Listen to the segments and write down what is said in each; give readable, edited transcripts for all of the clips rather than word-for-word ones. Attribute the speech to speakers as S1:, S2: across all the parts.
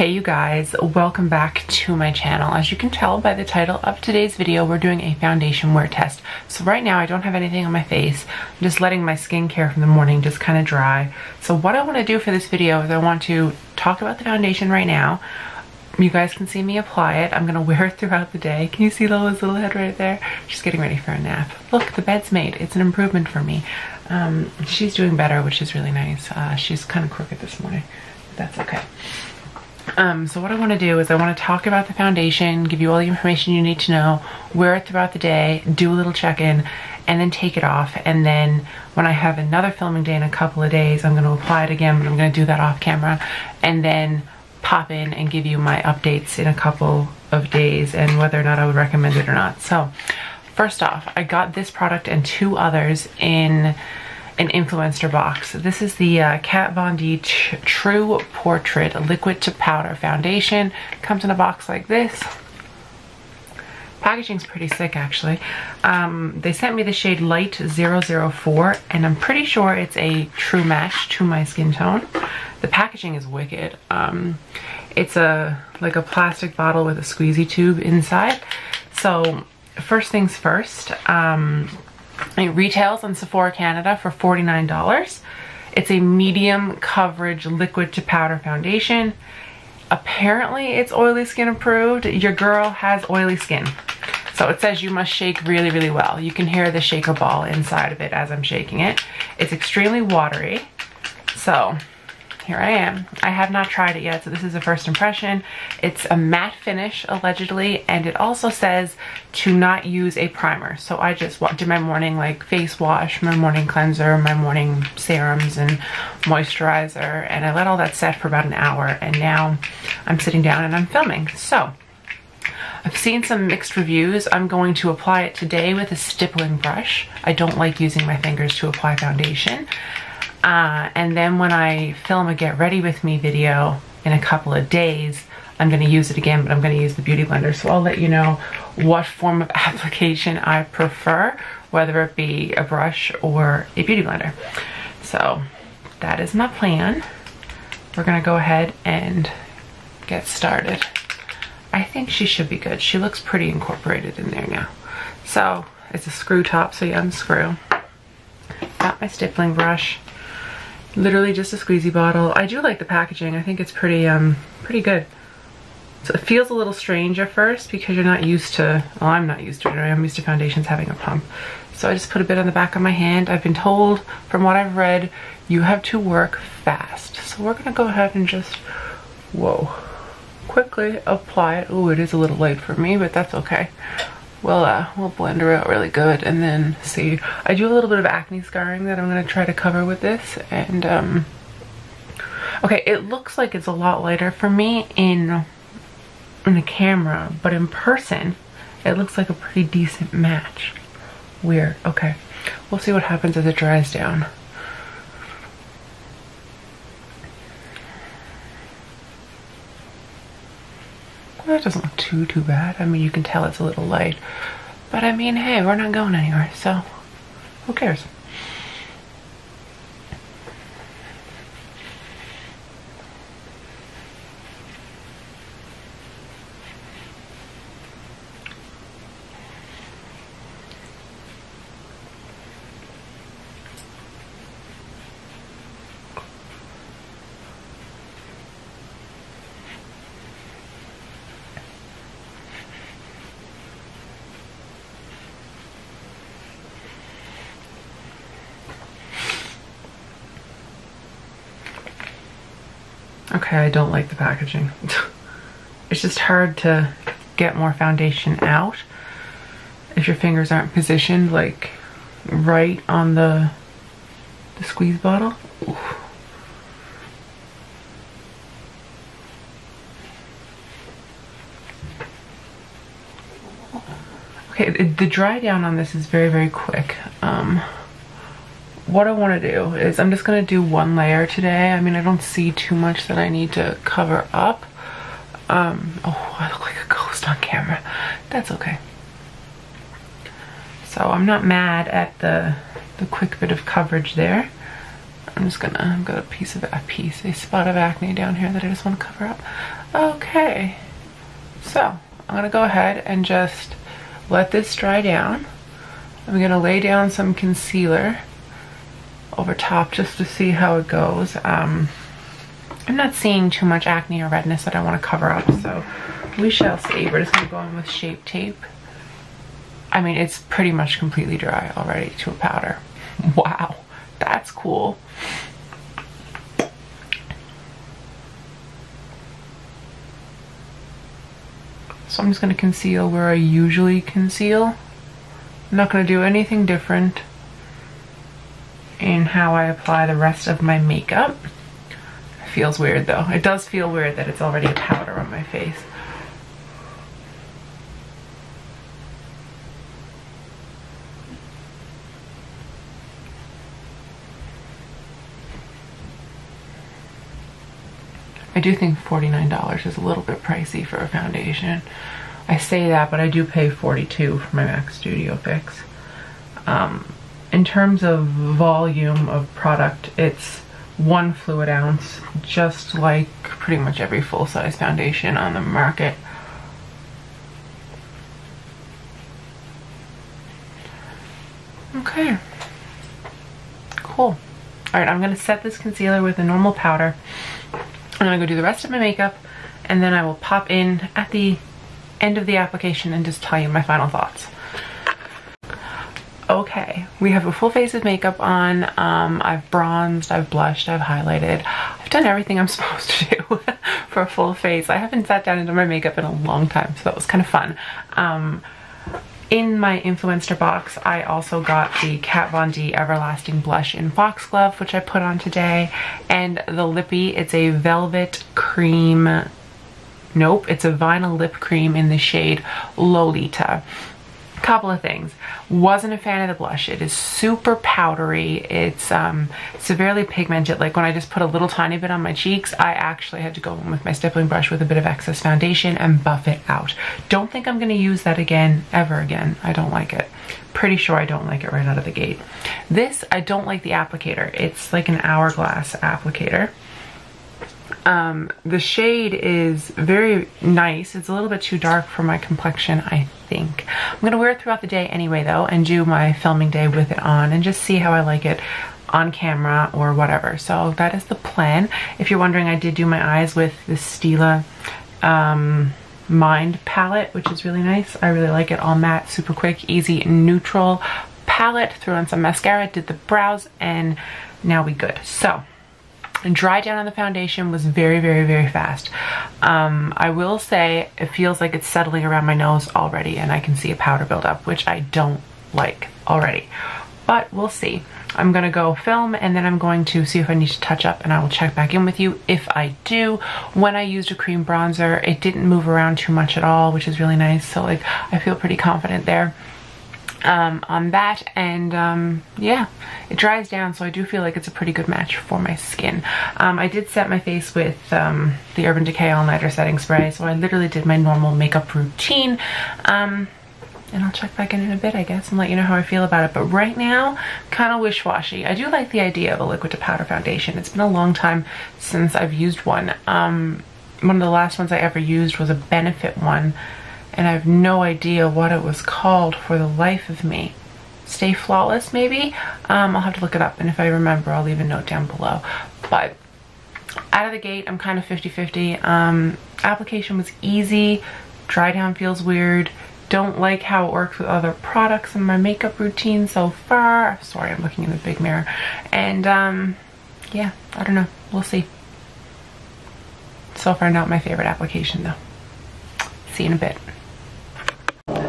S1: Hey you guys, welcome back to my channel. As you can tell by the title of today's video, we're doing a foundation wear test. So right now I don't have anything on my face. I'm just letting my skincare from the morning just kind of dry. So what I want to do for this video is I want to talk about the foundation right now. You guys can see me apply it. I'm going to wear it throughout the day. Can you see Lola's little head right there? She's getting ready for a nap. Look, the bed's made. It's an improvement for me. She's doing better, which is really nice. She's kind of crooked this morning. That's okay. So what I want to do is I want to talk about the foundation, give you all the information you need to know, wear it throughout the day, do a little check-in, and then take it off. And then when I have another filming day in a couple of days, I'm going to apply it again, but I'm going to do that off camera, and then pop in and give you my updates in a couple of days and whether or not I would recommend it or not. So first off, I got this product and two others in an Influenster box. This is the Kat Von D True Portrait Liquid to Powder Foundation. Comes in a box like this. Packaging's pretty sick actually. They sent me the shade Light 004 and I'm pretty sure it's a true match to my skin tone. The packaging is wicked. It's like a plastic bottle with a squeezy tube inside. So first things first, it retails on Sephora Canada for $49. It's a medium coverage liquid to powder foundation. Apparently it's oily skin approved. Your girl has oily skin. So it says you must shake really, really well. You can hear the shaker ball inside of it as I'm shaking it. It's extremely watery. So here I am. I have not tried it yet, so this is a first impression. It's a matte finish, allegedly, and it also says to not use a primer. So I just did my morning like face wash, my morning cleanser, my morning serums and moisturizer, and I let all that set for about an hour, and now I'm sitting down and I'm filming. So I've seen some mixed reviews. I'm going to apply it today with a stippling brush. I don't like using my fingers to apply foundation. And then when I film a get ready with me video in a couple of days, I'm going to use it again, but I'm going to use the beauty blender. So I'll let you know what form of application I prefer, whether it be a brush or a beauty blender. So that is my plan. We're going to go ahead and get started. I think she should be good. She looks pretty incorporated in there now. So it's a screw top, so you unscrew. Got my stippling brush. Literally just a squeezy bottle. I do like the packaging. I think it's pretty good. So it feels a little strange at first because you're not used to, well, I'm not used to it. I'm used to foundations having a pump. So I just put a bit on the back of my hand. I've been told from what I've read, you have to work fast. So we're gonna go ahead and just, whoa, quickly apply it. Oh, it is a little light for me, but that's okay. We'll blend her out really good and then see. I do a little bit of acne scarring that I'm going to try to cover with this, and okay, it looks like it's a lot lighter for me in the camera, but in person it looks like a pretty decent match. Weird. Okay, we'll see what happens as it dries down. That doesn't look too bad. I mean, you can tell it's a little light. But I mean, hey, we're not going anywhere, so who cares? Okay, I don't like the packaging. It's just hard to get more foundation out if your fingers aren't positioned like right on the squeeze bottle. Oof. Okay, the dry down on this is very, very quick. What I want to do is I'm just going to do one layer today. I mean, I don't see too much that I need to cover up. Oh, I look like a ghost on camera. That's okay. So I'm not mad at the quick bit of coverage there. I'm just gonna, I've got a spot of acne down here that I just want to cover up. Okay, so I'm gonna go ahead and just let this dry down. I'm gonna lay down some concealer over top just to see how it goes. I'm not seeing too much acne or redness that I want to cover up, so we shall see. We're just gonna go in with Shape Tape. I mean, it's pretty much completely dry already to a powder. Wow, that's cool. So I'm just gonna conceal where I usually conceal. I'm not gonna do anything different in how I apply the rest of my makeup. It feels weird though. It does feel weird that it's already a powder on my face. I do think $49 is a little bit pricey for a foundation. I say that, but I do pay $42 for my MAC Studio Fix. In terms of volume of product, it's 1 fluid ounce, just like pretty much every full-size foundation on the market. Okay, cool. All right, I'm gonna set this concealer with a normal powder. I'm gonna go do the rest of my makeup, and then I will pop in at the end of the application and just tell you my final thoughts. Okay, we have a full face of makeup on. I've bronzed, I've blushed, I've highlighted. I've done everything I'm supposed to do for a full face. I haven't sat down and done my makeup in a long time, so that was kind of fun. In my Influenster box, I also got the Kat Von D Everlasting Blush in Foxglove, which I put on today, and the lippie. It's a velvet cream. Nope, it's a vinyl lip cream in the shade Lolita. Couple of things. Wasn't a fan of the blush. It is super powdery. It's severely pigmented. Like when I just put a little tiny bit on my cheeks, I actually had to go in with my stippling brush with a bit of excess foundation and buff it out. Don't think I'm going to use that again, ever again. I don't like it. Pretty sure I don't like it right out of the gate. This, I don't like the applicator. It's like an hourglass applicator. The shade is very nice. It's a little bit too dark for my complexion, I think. I'm gonna wear it throughout the day anyway though, and do my filming day with it on and just see how I like it on camera or whatever. So that is the plan. If you're wondering, I did do my eyes with the Stila Mind palette, which is really nice. I really like it. All matte, super quick, easy, neutral palette. Threw on some mascara, did the brows, and now we good. So dry down on the foundation was very, very, very fast. I will say it feels like it's settling around my nose already, and I can see a powder buildup, which I don't like already, but we'll see. I'm gonna go film, and then I'm going to see if I need to touch up, and I will check back in with you if I do. When I used a cream bronzer, it didn't move around too much at all, which is really nice. So like, I feel pretty confident there. On that, and yeah, it dries down, so I do feel like it's a pretty good match for my skin. I did set my face with the Urban Decay All Nighter Setting Spray, so I literally did my normal makeup routine, and I'll check back in a bit, I guess, and let you know how I feel about it. But right now, kind of wish-washy. I do like the idea of a liquid to powder foundation. It's been a long time since I've used one. One of the last ones I ever used was a Benefit one, and I have no idea what it was called for the life of me. Stay Flawless, maybe? I'll have to look it up, and if I remember, I'll leave a note down below. But out of the gate, I'm kind of 50-50. Application was easy. Dry down feels weird. Don't like how it works with other products in my makeup routine so far. Sorry, I'm looking in the big mirror. And yeah, I don't know. We'll see. So far, not my favorite application though. See you in a bit.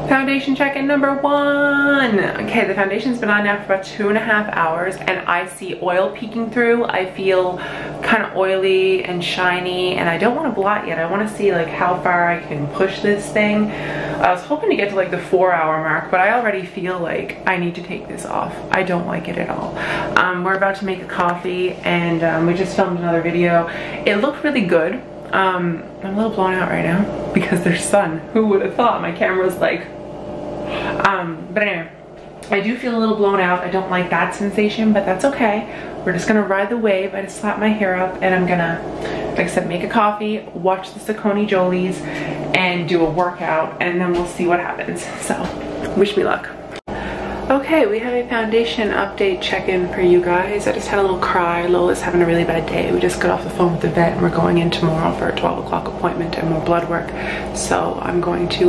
S1: Foundation check-in number 1. Okay, the foundation's been on now for about 2.5 hours, and I see oil peeking through. I feel kind of oily and shiny, and I don't want to blot yet. I want to see like how far I can push this thing. I was hoping to get to like the 4-hour mark, but I already feel like I need to take this off. I don't like it at all. We're about to make a coffee, and we just filmed another video. It looked really good. I'm a little blown out right now because there's sun. Who would have thought? My camera's like, but anyway, I do feel a little blown out. I don't like that sensation, but that's okay. We're just gonna ride the wave. I just slapped my hair up and I'm gonna, like I said, make a coffee, watch the Saucony Jolies, and do a workout, and then we'll see what happens. So, wish me luck. Okay, we have a foundation update check-in for you guys. I just had a little cry. Lola's having a really bad day. We just got off the phone with the vet and we're going in tomorrow for a 12 o'clock appointment and more blood work. So I'm going to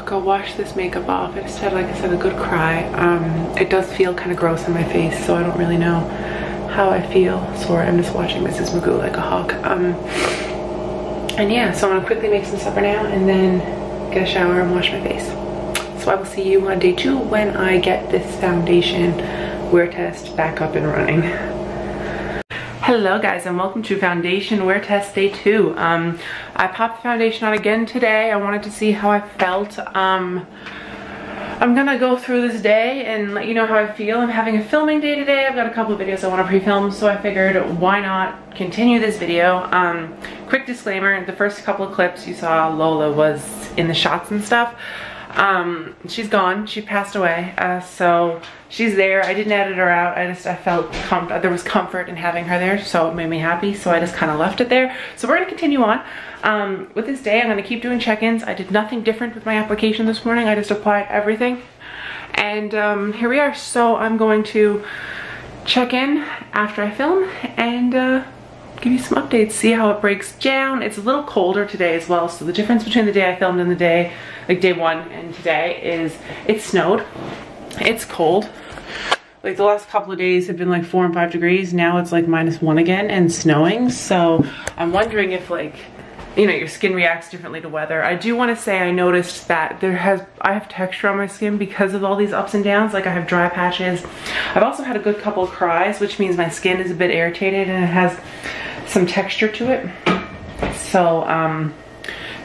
S1: go wash this makeup off. I just had, like I said, a good cry. It does feel kind of gross on my face, so I don't really know how I feel. Sorry, I'm just watching Mrs. Magoo like a hawk. And yeah, so I'm gonna quickly make some supper now and then get a shower and wash my face. So I will see you on day 2 when I get this foundation wear test back up and running. Hello guys, and welcome to foundation wear test day 2. I popped the foundation on again today. I wanted to see how I felt. I'm gonna go through this day and let you know how I feel. I'm having a filming day today. I've got a couple of videos I want to pre-film, so I figured why not continue this video. Quick disclaimer, the first couple of clips you saw Lola was in the shots and stuff. She's gone, she passed away, so she's there. I didn't edit her out. I felt there was comfort in having her there, so it made me happy, so I just kind of left it there. So we're gonna continue on with this day. I'm gonna keep doing check-ins. I did nothing different with my application this morning. I just applied everything, and here we are. So I'm going to check in after I film and give you some updates, see how it breaks down. It's a little colder today as well, so the difference between the day I filmed and the day, like day 1 and today, is it snowed. It's cold. Like the last couple of days have been like 4 and 5 degrees. Now it's like -1 again and snowing. So I'm wondering if, like, you know, your skin reacts differently to weather. I do want to say I noticed that I have texture on my skin because of all these ups and downs. Like I have dry patches. I've also had a good couple of cries, which means my skin is a bit irritated and it has some texture to it. So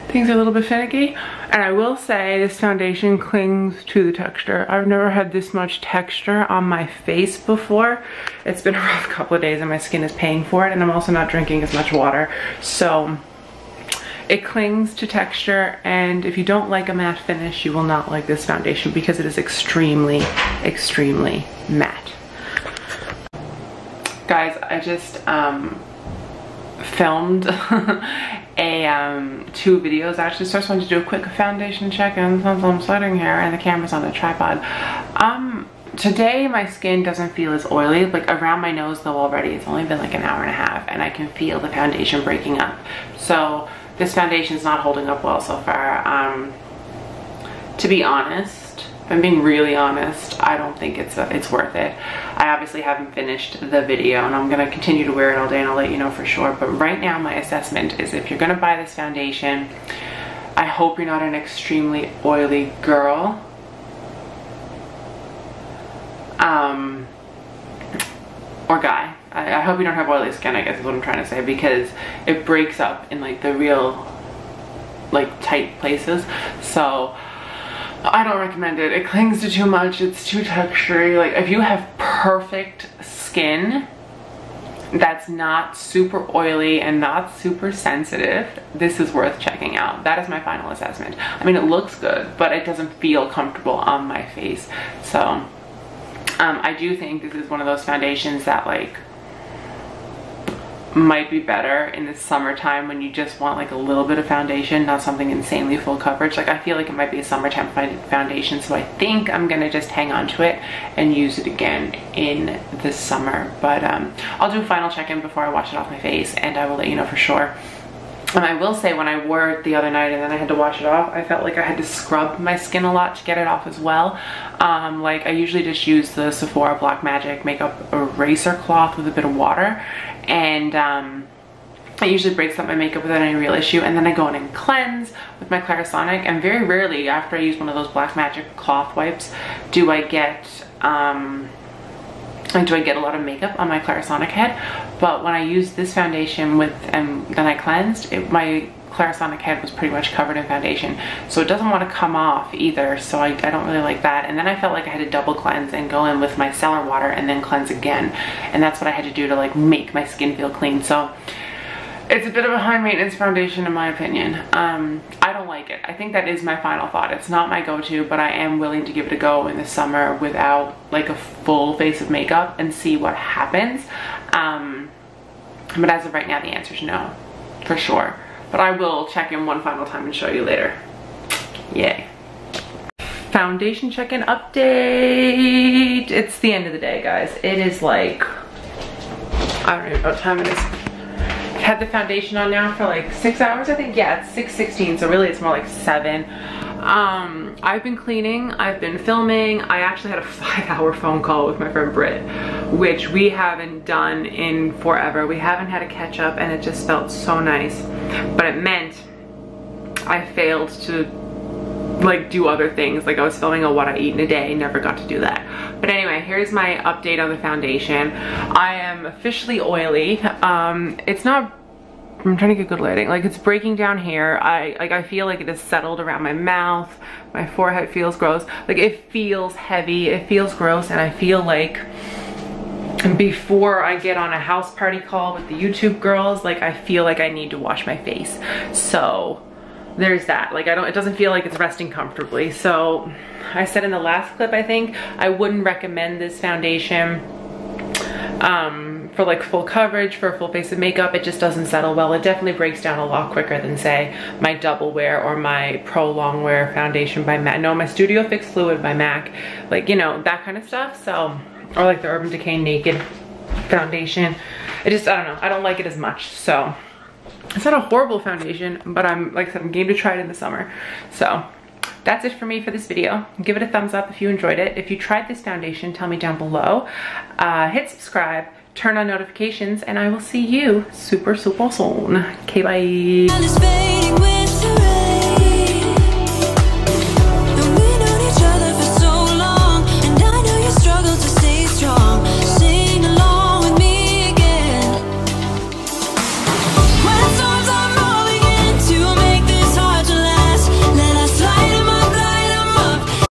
S1: things are a little bit finicky. And I will say this foundation clings to the texture. I've never had this much texture on my face before. It's been a rough couple of days and my skin is paying for it, and I'm also not drinking as much water. So it clings to texture, and if you don't like a matte finish, you will not like this foundation because it is extremely, extremely matte. Guys, I just filmed 2 videos actually, so I just wanted to do a quick foundation check-in since I'm sitting here and the camera's on the tripod. Today my skin doesn't feel as oily. Like around my nose though already, it's only been like an hour and a half and I can feel the foundation breaking up. So this foundation's not holding up well so far. To be honest, if I'm being really honest, I don't think it's worth it. I obviously haven't finished the video and I'm gonna continue to wear it all day and I'll let you know for sure. But right now my assessment is if you're gonna buy this foundation, I hope you're not an extremely oily girl. Or guy. I hope you don't have oily skin, I guess is what I'm trying to say, because it breaks up in like the real like tight places. So I don't recommend it. It clings to too much. It's too textury. Like if you have perfect skin that's not super oily and not super sensitive, this is worth checking out. That is my final assessment. I mean, it looks good, but it doesn't feel comfortable on my face. So I do think this is one of those foundations that like might be better in the summertime when you just want like a little bit of foundation, not something insanely full coverage. Like I feel like it might be a summertime foundation, so I think I'm gonna just hang on to it and use it again in the summer. But I'll do a final check-in before I wash it off my face and I will let you know for sure. And I will say, when I wore it the other night and then I had to wash it off, I felt like I had to scrub my skin a lot to get it off as well. Like I usually just use the Sephora Black Magic makeup eraser cloth with a bit of water, and it usually breaks up my makeup without any real issue. And then I go in and cleanse with my Clarisonic, and very rarely after I use one of those Black Magic cloth wipes do I get a lot of makeup on my Clarisonic head. But when I used this foundation with and then I cleansed it, my Clarisonic head was pretty much covered in foundation, so it doesn't want to come off either, so I don't really like that. And then I felt like I had to double cleanse and go in with my cellar water and then cleanse again, and that's what I had to do to like make my skin feel clean. So it's a bit of a high maintenance foundation in my opinion. I don't like like it. I think that is my final thought. It's not my go-to, but I am willing to give it a go in the summer without like a full face of makeup and see what happens. But as of right now, the answer is no, for sure. But I will check in one final time and show you later. Yay. Foundation check-in update. It's the end of the day, guys. It is like, I don't even know what time it is. I've had the foundation on now for like 6 hours, I think. Yeah, it's 6:16, so really it's more like 7. I've been cleaning, I've been filming. I actually had a 5-hour phone call with my friend Britt, which we haven't done in forever. We haven't had a catch up, and it just felt so nice. But it meant I failed to like do other things. Like I was filming a what I eat in a day, never got to do that. But anyway, here's my update on the foundation. I am officially oily. It's not, I'm trying to get good lighting. Like it's breaking down here. I feel like it is settled around my mouth. My forehead feels gross. Like it feels heavy, it feels gross, and I feel like before I get on a house party call with the YouTube girls, like I feel like I need to wash my face. So there's that. Like it doesn't feel like it's resting comfortably. So I said in the last clip, I think, I wouldn't recommend this foundation for like full coverage, for a full face of makeup. It just doesn't settle well. It definitely breaks down a lot quicker than say my Double Wear or my Pro Long Wear foundation by MAC. No, my Studio Fix Fluid by MAC. Like, you know, that kind of stuff. So, or like the Urban Decay Naked foundation. It just, I don't know. I don't like it as much. So it's not a horrible foundation, but I'm, like I said, I'm game to try it in the summer. So that's it for me for this video. Give it a thumbs up if you enjoyed it. If you tried this foundation, tell me down below. Hit subscribe, turn on notifications, and I will see you super soon. Okay, bye.